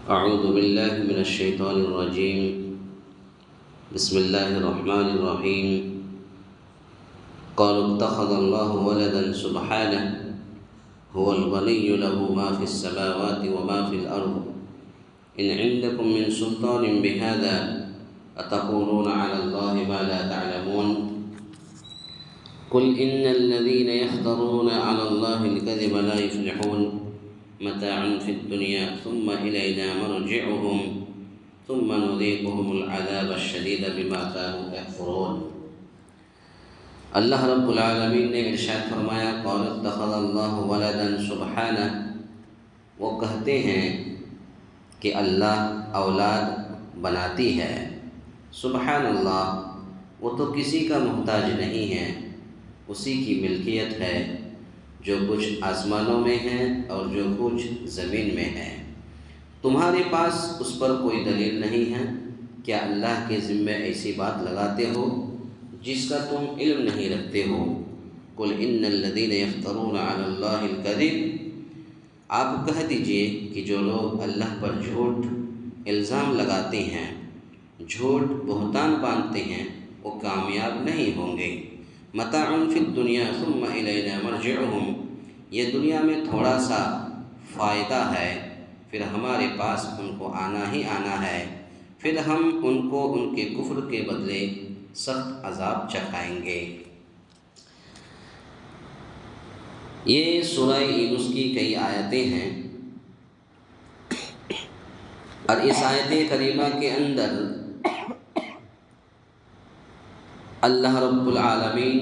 أعوذ بالله من الشيطان الرجيم. بسم الله الرحمن الرحيم. قالوا اتخذ الله ولدا سبحانه هو الغني له ما في السماوات وما في الأرض إن عندكم من سلطان بهذا أتقولون على الله ما لا تعلمون قل إن الذين يفترون على الله الكذب لا يفلحون متاع في الدنيا ثم إلينا مرجعهم ثم نذيقهم العذاب الشديد بما كانوا يكفرون. اللہ رب العالمین نے ارشاد فرمایا قال اتخذ اللہ ولدا سبحانہ، وہ کہتے ہیں کہ اللہ اولاد بناتی ہے. سبحان اللہ، وہ تو کسی کا محتاج نہیں ہے، اسی کی ملکیت ہے جو کچھ آسمانوں میں ہے اور جو کچھ زمین میں ہے. تمہارے پاس اس پر کوئی دلیل نہیں ہے. کیا اللہ کے ذمے ایسی بات لگاتے ہو جس کا تم علم نہیں رکھتے ہو؟ قل ان الذین یفترون علی اللہ الکذب، آپ کہہ دیجئے کہ جو لوگ اللہ پر جھوٹ الزام لگاتے ہیں، جھوٹ بہتان باندھتے ہیں، وہ کامیاب نہیں ہوں گے. متاع فی الدنیا ثم الینا مرجعهم، یہ دنیا میں تھوڑا سا فائدہ ہے، پھر ہمارے پاس ان کو آنا ہی آنا ہے، پھر ہم ان کو ان کے کفر کے بدلے سخت عذاب چکھائیں گے. یہ سورہ یونس کی کئی آیتیں ہیں، اور اس آیت کریمہ کے اندر اللہ رب العالمین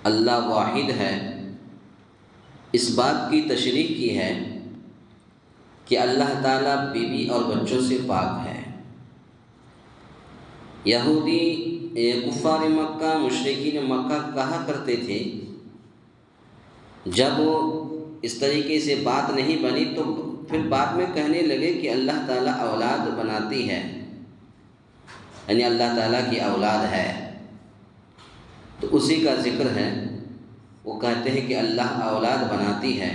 اللہ واحد ہے اس بات کی تشریح کی ہے کہ اللہ تعالیٰ بیوی اور بچوں سے پاک ہے. یہودی کفار مکہ، مشرکین مکہ کہا کرتے تھے، جب وہ اس طریقے سے بات نہیں بنی تو پھر بعد میں کہنے لگے کہ اللہ تعالیٰ اولاد بناتی ہے، یعنی اللہ تعالیٰ کی اولاد ہے. تو اسی کا ذکر ہے. وہ کہتے ہیں کہ اللہ اولاد بناتی ہے.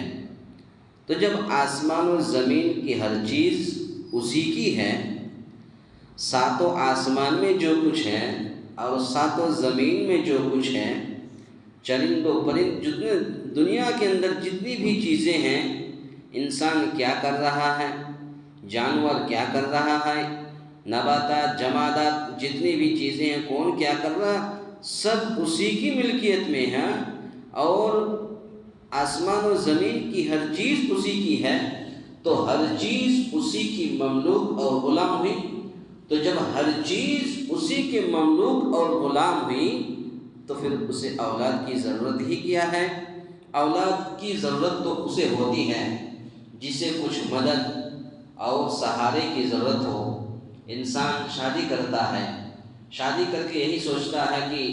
تو جب آسمان و زمین کی ہر چیز اسی کی ہے، ساتوں آسمان میں جو کچھ ہے اور ساتوں زمین میں جو کچھ ہے، چرند و پرند، جتنے دنیا کے اندر جتنی بھی چیزیں ہیں، انسان کیا کر رہا ہے، جانور کیا کر رہا ہے، نباتات، جمادات، جتنی بھی چیزیں ہیں، کون کیا کر رہا، سب اسی کی ملکیت میں ہے. اور آسمان و زمین کی ہر چیز اسی کی ہے، تو ہر چیز اسی کی مملوک اور غلام ہوئی. تو جب ہر چیز اسی کے مملوک اور غلام ہوئی تو پھر اسے اولاد کی ضرورت ہی کیا ہے؟ اولاد کی ضرورت تو اسے ہوتی ہے جسے کچھ مدد اور سہارے کی ضرورت ہو. انسان شادی کرتا ہے، شادی کر کے یہی سوچتا ہے کہ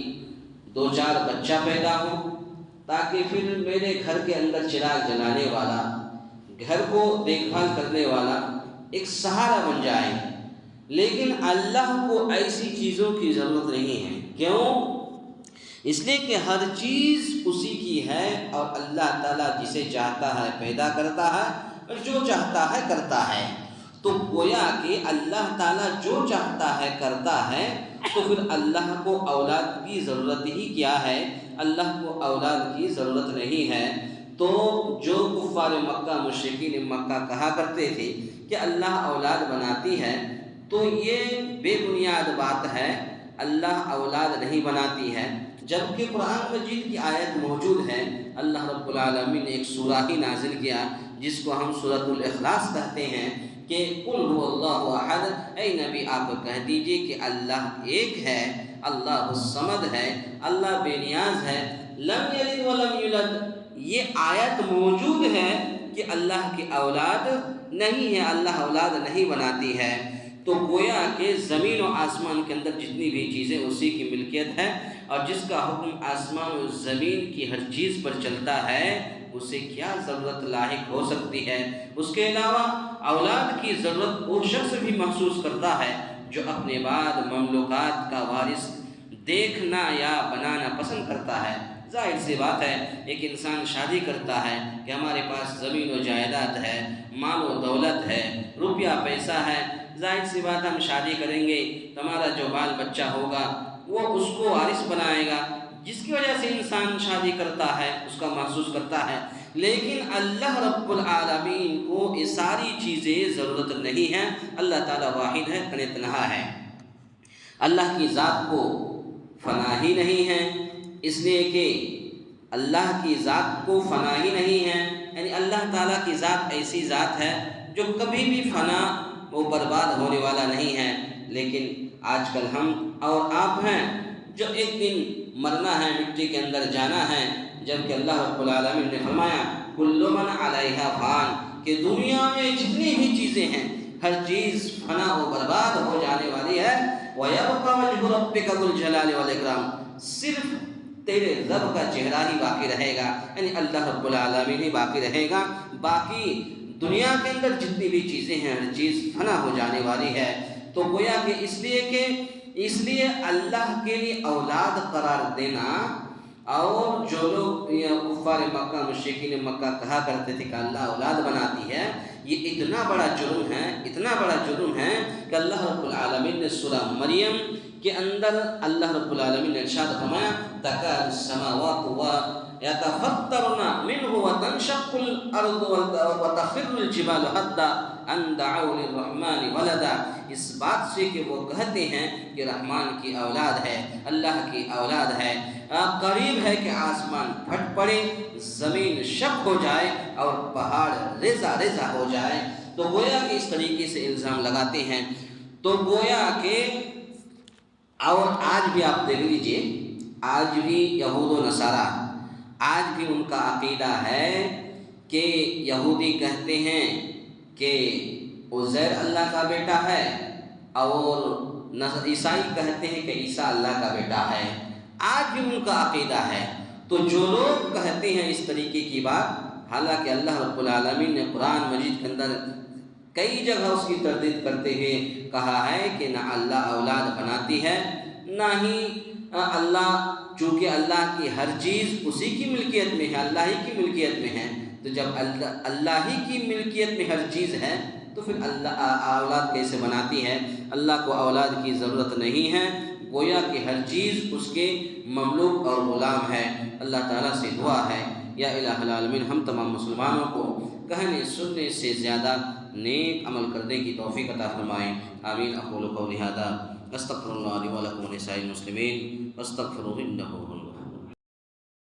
2-4 بچہ پیدا ہو تاکہ پھر میرے گھر کے اندر چراغ جلانے والا، گھر کو دیکھ بھال کرنے والا ایک سہارا بن جائے. لیکن اللہ کو ایسی چیزوں کی ضرورت نہیں ہے. کیوں؟ اس لیے کہ ہر چیز اسی کی ہے، اور اللہ تعالیٰ جسے چاہتا ہے پیدا کرتا ہے اور جو چاہتا ہے کرتا ہے. تو گویا کہ اللہ تعالیٰ جو چاہتا ہے کرتا ہے، تو پھر اللہ کو اولاد کی ضرورت ہی کیا ہے؟ اللہ کو اولاد کی ضرورت نہیں ہے. تو جو کفار مکہ، مشرکین مکہ کہا کرتے تھے کہ اللہ اولاد بناتی ہے، تو یہ بے بنیاد بات ہے. اللہ اولاد نہیں بناتی ہے، جبکہ قرآن مجید کی آیت موجود ہے. اللہ رب العالمین نے ایک سورہ ہی نازل کیا جس کو ہم سورۃ الاخلاص کہتے ہیں کہ قل هو اللہ احد، اے نبی آپ کہہ دیجئے کہ اللہ ایک ہے، اللہ الصمد ہے، اللہ بے نیاز ہے، لم یلد ولم یولد. یہ آیت موجود ہے کہ اللہ کی اولاد نہیں ہے، اللہ اولاد نہیں بناتی ہے. تو گویا کہ زمین و آسمان کے اندر جتنی بھی چیزیں اسی کی ملکیت ہے، اور جس کا حکم آسمان و زمین کی ہر چیز پر چلتا ہے، اسے کیا ضرورت لاحق ہو سکتی ہے؟ اس کے علاوہ اولاد کی ضرورت وہ شخص بھی محسوس کرتا ہے جو اپنے بعد مملوکات کا وارث دیکھنا یا بنانا پسند کرتا ہے. ظاہر سی بات ہے ایک انسان شادی کرتا ہے کہ ہمارے پاس زمین و جائیداد ہے، مال و دولت ہے، روپیہ پیسہ ہے، ظاہر سی بات ہم شادی کریں گے تو ہمارا جو بال بچہ ہوگا وہ اس کو وارث بنائے گا، جس کی وجہ سے انسان شادی کرتا ہے، اس کا محسوس کرتا ہے۔ لیکن اللہ رب العالمین کو یہ ساری چیزیں ضرورت نہیں ہیں۔ اللہ تعالیٰ واحد ہے، تن تنہا ہے۔ اللہ کی ذات کو فنا ہی نہیں ہے، اس لیے کہ اللہ کی ذات کو فنا ہی نہیں ہے، یعنی اللہ تعالیٰ کی ذات ایسی ذات ہے جو کبھی بھی فنا و برباد ہونے والا نہیں ہے۔ لیکن آج کل ہم اور آپ ہیں جو ایک دن مرنا ہے، مٹی کے اندر جانا ہے، جبکہ اللہ رب العالمین نے فرمایا کل من علیہا فان، کہ دنیا میں جتنی بھی چیزیں ہیں ہر چیز فنا و برباد ہو جانے والی ہے۔ وَيَبْقَى وَجْهُ رَبِّكَ ذُو الْجَلَالِ وَالْإِكْرَامِ، صرف تیرے رب کا چہرہ ہی باقی رہے گا، یعنی اللہ رب العالمین ہی باقی رہے گا۔ باقی دنیا کے اندر جتنی بھی چیزیں ہیں ہر چیز فنا ہو جانے والی ہے۔ تو گویا کہ اس لیے اللہ کے لیے اولاد قرار دینا، اور جو لوگ کفار مکہ مشرکین مکہ کہا کرتے تھے کہ اللہ اولاد بناتی ہے، یہ اتنا بڑا جرم ہے، اتنا بڑا جرم ہے کہ اللہ رب العالمین نے سورہ مریم کے اندر اللہ رب العالمین نے ارشاد فرمایا تکاد السماوات يتفطرن منه وتنشق الارض وتخر الجبال حتى ان دعوا للرحمن ولدا، اس بات سے کہ وہ کہتے ہیں کہ رحمان کی اولاد ہے، اللہ کی اولاد ہے، قریب ہے کہ آسمان پھٹ پڑے، زمین شق ہو جائے اور پہاڑ ریزہ ریزہ ہو جائے۔ تو گویا کہ اس طریقے سے الزام لگاتے ہیں۔ تو گویا کہ اور آج بھی آپ دیکھ لیجئے، آج بھی یہود و نصارہ، آج بھی ان کا عقیدہ ہے کہ یہودی کہتے ہیں کہ عزیر اللہ کا بیٹا ہے، اور عیسائی کہتے ہیں کہ عیسیٰ اللہ کا بیٹا ہے۔ آج بھی ان کا عقیدہ ہے۔ تو جو لوگ کہتے ہیں اس طریقے کی بات، حالانکہ اللہ رب العالمین نے قرآن مجید کے اندر کئی جگہ اس کی تردید کرتے ہوئے کہا ہے کہ نہ اللہ اولاد بناتی ہے، نہ ہی اللہ، چونکہ اللہ کی ہر چیز اسی کی ملکیت میں ہے، اللہ ہی کی ملکیت میں ہے۔ تو جب اللہ ہی کی ملکیت میں ہر چیز ہے تو پھر اللہ اولاد کیسے بناتی ہے؟ اللہ کو اولاد کی ضرورت نہیں ہے، گویا کہ ہر چیز اس کے مملوک اور غلام ہے۔ اللہ تعالیٰ سے دعا ہے یا الہ العالمین ہم تمام مسلمانوں کو کہنے سننے سے زیادہ نیک عمل کرنے کی توفیق عطا فرمائیں۔ آمین۔ اقول قولی ھذا استغفر اللہ لی ولکم ولسائر المسلمین واستغفروہ انہ